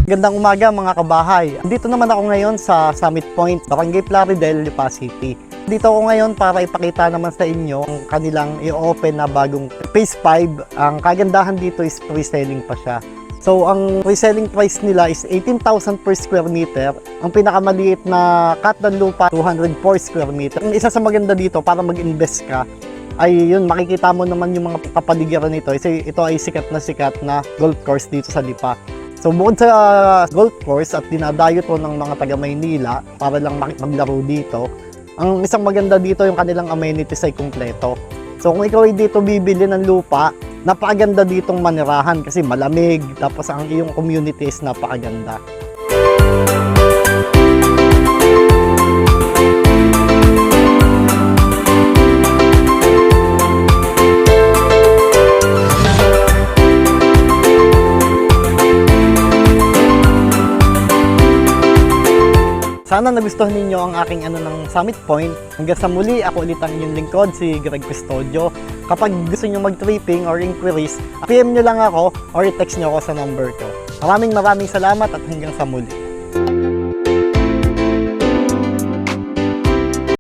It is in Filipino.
Gandang umaga mga kabahay. Dito naman ako ngayon sa Summit Point, Barangay Plaridel, Lipa City. Dito ako ngayon para ipakita naman sa inyo ang kanilang i-open na bagong Phase 5. Ang kagandahan dito is pre-selling pa siya. So ang pre-selling price nila is 18,000 per square meter. Ang pinakamaliit na cut ng lupa, 204 square meter. Ang isa sa maganda dito para mag-invest ka ay yun, makikita mo naman yung mga kapaligiran nito. Kasi ito ay sikat na golf course dito sa Lipa. So bukod sa golf course at dinadayo to ng mga taga Maynila para lang maglaro dito, ang isang maganda dito yung kanilang amenities ay kumpleto. So kung ikaw ay dito bibili ng lupa, napakaganda ditong manirahan kasi malamig, tapos ang iyong community is napakaganda. Sana nagustuhan ninyo ang aking ng Summit Point. Hanggang sa muli, ako ulit ang inyong lingkod, si Greg Custodio. Kapag gusto nyo mag-tripping or inquiries, PM nyo lang ako or i-text nyo ako sa number ko. Maraming salamat at hanggang sa muli.